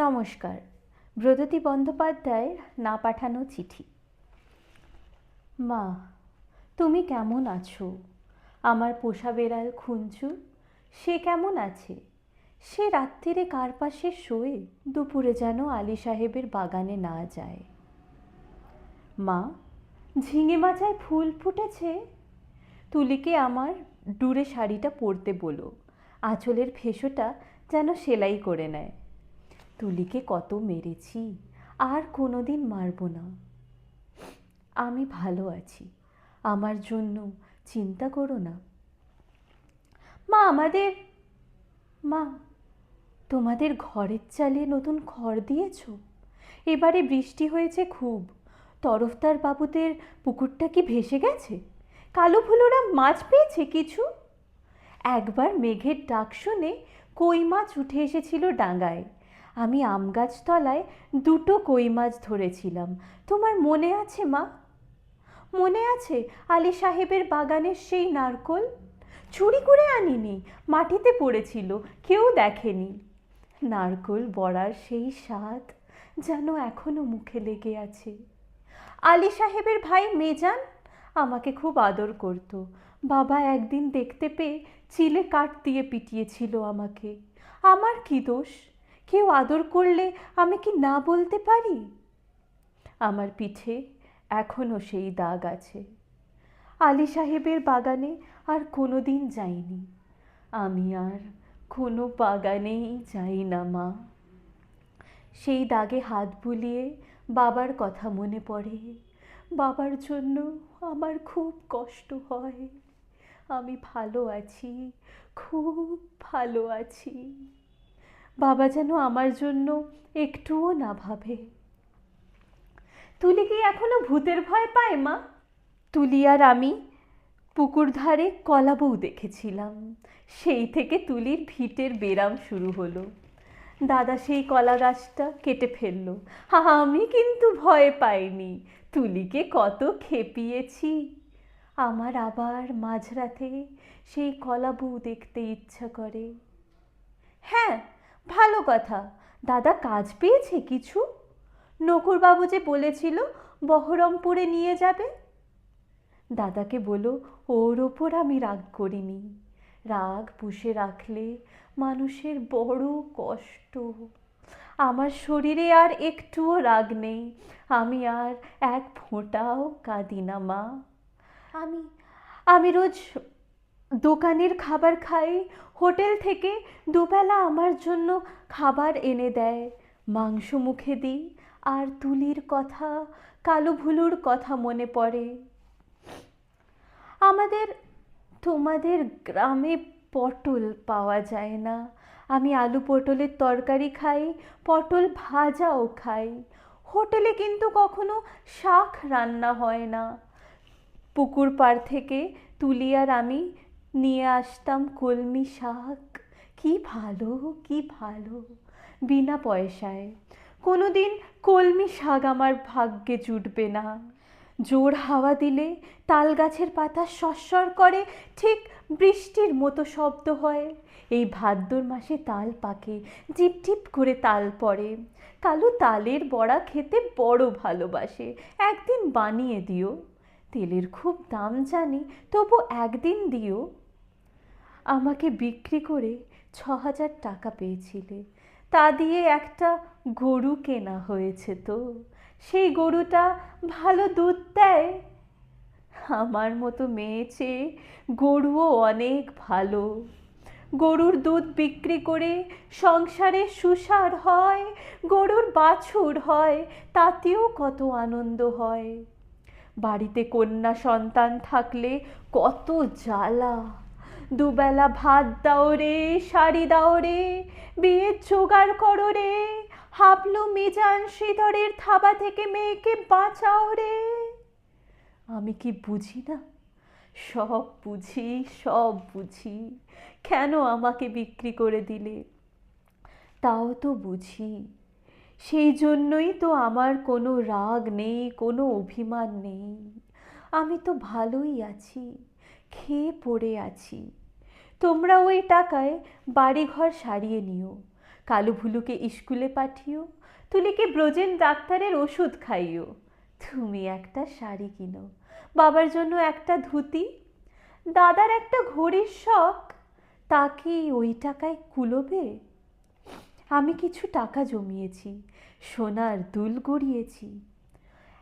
নমস্কার। ব্রততী বন্দ্যোপাধ্যায়ের না পাঠানো চিঠি। মা, তুমি কেমন আছো? আমার পোষা বেড়াল খুঞ্চু, সে কেমন আছে? সে রাত্রিরে কার পাশে শোয়ে, দুপুরে যেন আলী সাহেবের বাগানে না যায়। মা, ঝিঙে মাচায় ফুল ফুটেছে? তুলিকে আমার ডুরে শাড়িটা পরতে বলো, আঁচলের ফেসোটা যেন সেলাই করে নেয়। তুলিকে কত মেরেছি, আর কোনোদিন মারব না। আমি ভালো আছি, আমার জন্য চিন্তা করো না। মা, তোমাদের ঘরের চালে নতুন খড় দিয়েছ? এবারে বৃষ্টি হয়েছে খুব। তরফদার বাবুদের পুকুরটা কি ভেসে গেছে? কালো ফুলোরা মাছ পেয়েছে কিছু? একবার মেঘের ডাক শুনে কই মাছ উঠে এসেছিল ডাঙায়। আমি আম গাছ তলায় দুটো কই মাছ ধরেছিলাম, তোমার মনে আছে মা? মনে আছে আলী সাহেবের বাগানের সেই নারকোল? চুরি করে আনিনি, মাটিতে পড়েছিল, কেউ দেখেনি। নারকোল বড়ার সেই স্বাদ যেন এখনো মুখে লেগে আছে। আলী সাহেবের ভাই মেজান আমাকে খুব আদর করত। বাবা একদিন দেখতে পেয়ে চিলে কাঠ দিয়ে পিটিয়েছিল আমাকে। আমার কি দোষ? কেউ আদর করলে আমি কি না বলতে পারি? আমার পিঠে এখনো সেই দাগ আছে। আলী সাহেবের বাগানে আর কোনো দিন যাইনি। আমি আর কোনো বাগানেই যাই না মা। সেই দাগে হাত বুলিয়ে বাবার কথা মনে পড়ে। বাবার জন্য আমার খুব কষ্ট হয়। আমি ভালো আছি, খুব ভালো আছি। বাবা যেন আমার জন্য একটুও না ভাবে। তুলি কি এখনো ভূতের ভয় পায় মা? তুলি আর আমি পুকুর ধারে কলা বউ দেখেছিলাম। সেই থেকে তুলির ভিটের বেরাম শুরু হলো। দাদা সেই কলা গাছটা কেটে ফেললো। আমি কিন্তু ভয় পাইনি, তুলিকে কত খেপিয়েছি। আমার আবার মাঝরাতে সেই কলা বউ দেখতে ইচ্ছা করে। হ্যাঁ, ভালো কথা। দাদা কাজ পেয়েছে কিছু? নকুরবাবু যে বলেছিল বহরমপুরে নিয়ে যাবে। দাদাকে বলো ওর ওপর আমি রাগ করিনি। রাগ পুষে রাখলে মানুষের বড় কষ্ট। আমার শরীরে আর একটুও রাগ নেই, আমি আর এক ফোঁটাও কাঁদি না মা। আমি আমি রোজ দোকানের খাবার খাই। হোটেল থেকে দুবেলা আমার জন্য খাবার এনে দেয়, মাংস মুখে দিই। আর তুলির কথা, কালো ভুলুর কথা মনে পড়ে। আমাদের তোমাদের গ্রামে পটল পাওয়া যায় না। আমি আলু পটলের তরকারি খাই, পটল ভাজাও খাই। হোটেলে কিন্তু কখনো শাক রান্না হয় না। পুকুর পাড় থেকে তুলি আর আমি নিয়ে আসতাম কলমি শাক। কি ভালো, কি ভালো, বিনা পয়সায়। কোনোদিন কলমি শাক আমার ভাগ্যে জুটবে না। জোর হাওয়া দিলে তাল গাছের পাতা সরসর করে, ঠিক বৃষ্টির মতো শব্দ হয়। এই ভাদ্র মাসে তাল পাকে, টিপ টিপ করে তাল পড়ে। কালু তালের বড়া খেতে বড় ভালোবাসে, একদিন বানিয়ে দিও। তেলের খুব দাম জানি, তবু একদিন দিও। আমাকে বিক্রি করে 6,000 টাকা পেয়েছিলে, তা দিয়ে একটা গরু কেনা হয়েছে তো। সেই গরুটা ভালো দুধ দেয়। আমার মতো মেয়ে চেয়ে গরুও অনেক ভালো। গরুর দুধ বিক্রি করে সংসারে সুসার হয়, গরুর বাছুর হয়, তাতেও কত আনন্দ হয়। বাড়িতে কন্যা সন্তান থাকলে কত জ্বালা। দুবেলা ভাত দাও রে, শাড়ি দাও রে, বিয়ের জোগাড় করো রে, হাবলু মিজান শ্রীধরের থাবা থেকে মেয়েকে বাঁচাও রে। আমি কি বুঝি না? সব বুঝি, সব বুঝি। কেন আমাকে বিক্রি করে দিলে? তাও তো বুঝি। সেই জন্যই তো আমার কোনো রাগ নেই, কোনো অভিমান নেই। আমি তো ভালোই আছি, খেয়ে পড়ে আছি। তোমরা ওই টাকায় বাড়িঘর সারিয়ে নিও। কালু ভুলুকে স্কুলে পাঠিও, তুলিকে ব্রজেন ডাক্তারের ওষুধ খাইও, তুমি একটা শাড়ি কিনো, বাবার জন্য একটা ধুতি, দাদার একটা ঘড়ির শখ, তা কি ওই টাকায় কুলোবে? আমি কিছু টাকা জমিয়েছি, সোনার দুল গড়িয়েছি।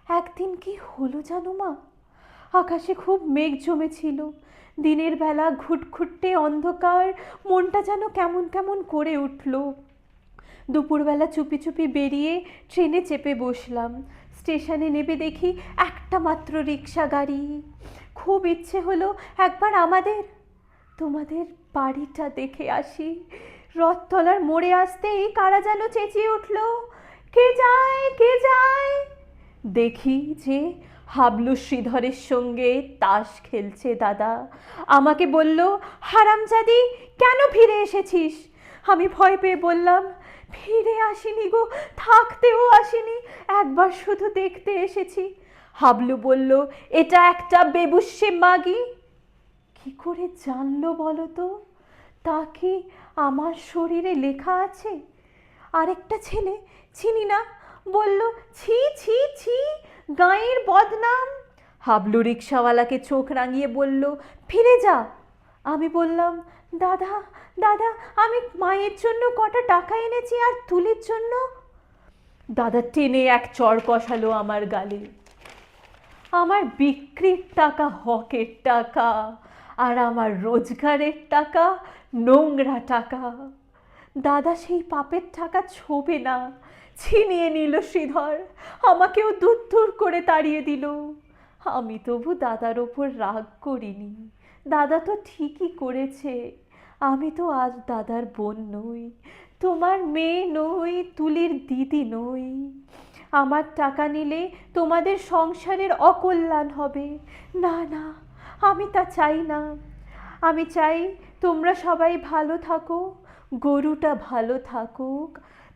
একদিন কি হলো জানো মা, আকাশে খুব মেঘ জমেছিল, দিনের বেলা ঘুটঘুটে অন্ধকার, মনটা যেন কেমন কেমন করে উঠল। দুপুরবেলা চুপি চুপি বেরিয়ে ট্রেনে চেপে বসলাম। স্টেশনে নেমে দেখি একটা মাত্র রিক্সা গাড়ি। খুব ইচ্ছে হলো একবার তোমাদের বাড়িটা দেখে আসি। রথতলার মোড়ে আসতেই কারা যেন চেঁচিয়ে উঠল, কে যায় কে যায়। দেখি যে হাবলু শ্রীধরের সঙ্গে তাস খেলছে দাদা। আমাকে বলল, হারামজাদি কেন ফিরে এসেছিস? আমি ভয় পেয়ে বললাম, ফিরে আসিনি গো, থাকতেও আসিনি, একবার শুধু দেখতে এসেছি। হাবলু বলল, এটা একটা বেবুশ্যে মাগি। কি করে জানলো বলো তো? তা কি আমার শরীরে লেখা আছে? আরেকটা ছেলে, চিনি না, বলল, ছি ছি ছি, গাঁয়ের বদনাম। হাবলু রিক্সাওয়ালাকে চোখ রাঙিয়ে বলল, ফিরে যা। আমি বললাম, দাদা দাদা, আমি মায়ের জন্য কটা টাকা এনেছি আর তুলির জন্য। দাদা টেনে এক চড় কষালো আমার গালে। আমার বিক্রির টাকা হকের টাকা, আর আমার রোজগারের টাকা নোংরা টাকা। দাদা সেই পাপের টাকা ছোবে না, ছিনিয়ে নিল শ্রীধর, আমাকেও দূর দূর করে তাড়িয়ে দিল। আমি তবু দাদার ওপর রাগ করিনি, দাদা তো ঠিকই করেছে। আমি তো আজ দাদার বোন নই, তোমার মেয়ে নই, তুলির দিদি নই। আমার টাকা নিলে তোমাদের সংসারের অকল্যাণ হবে। না না, আমি তা চাই না। আমি চাই তোমরা সবাই ভালো থাকো, গরুটা ভালো থাকুক,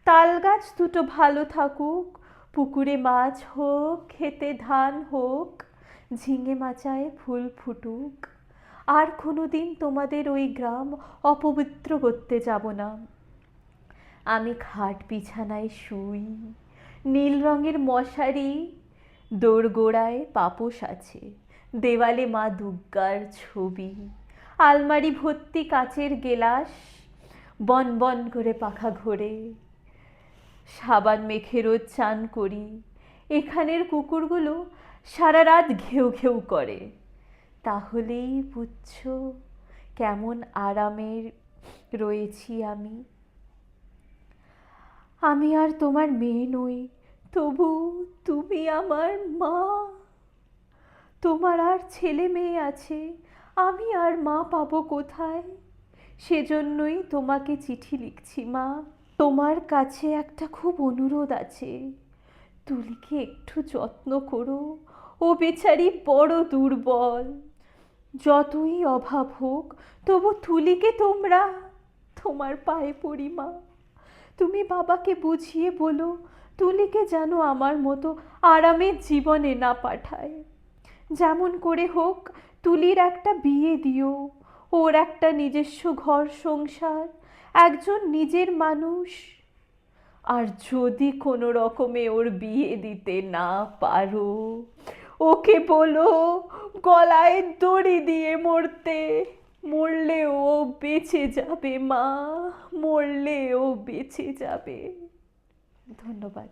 তাল গাছ দুটো ভালো থাকুক, পুকুরে মাছ হোক, খেতে ধান হোক, ঝিঙে মাচায় ফুল ফুটুক। আর কোনোদিন তোমাদের ওই গ্রাম অপবিত্র করতে যাব না। আমি খাট বিছানায় শুই, নীল রঙের মশারি, দোরগোড়ায় পাপোশ আছে, দেওয়ালে মা দুর্গার ছবি, আলমারি ভর্তি কাচের গেলাস, বন বন করে পাখা ঘোরে, সাবান মেখে রোজ চান করি। এখানের কুকুরগুলো সারা রাত ঘেউ ঘেউ করে। তাহলেই বুঝছো কেমন আরামের রয়েছি আমি। আমি আর তোমার মেয়ে নই, তবু তুমি আমার মা। তোমার আর ছেলে মেয়ে আছে, আমি আর মা পাবো কোথায়? সেজন্যই তোমাকে চিঠি লিখছি মা। তোমার কাছে একটা খুব অনুরোধ আছে, তুলিকে একটু যত্ন করো, ও বেচারি বড় দুর্বল। যতই অভাব হোক তবু তুলিকে তোমার পায়ে পড়ি মা। তুমি বাবাকে বুঝিয়ে বলো, তুলিকে যেন আমার মতো আরামের জীবনে না পাঠায়। যেমন করে হোক তুলির একটা বিয়ে দিও, ওর একটা নিজস্ব ঘর সংসার, একজন নিজের মানুষ। আর যদি কোনো রকমে ওর বিয়ে দিতে না পারো, ওকে বলো গলায় দড়ি দিয়ে মরতে। মরলে ও বেঁচে যাবে মা, মরলে ও বেঁচে যাবে। ধন্যবাদ।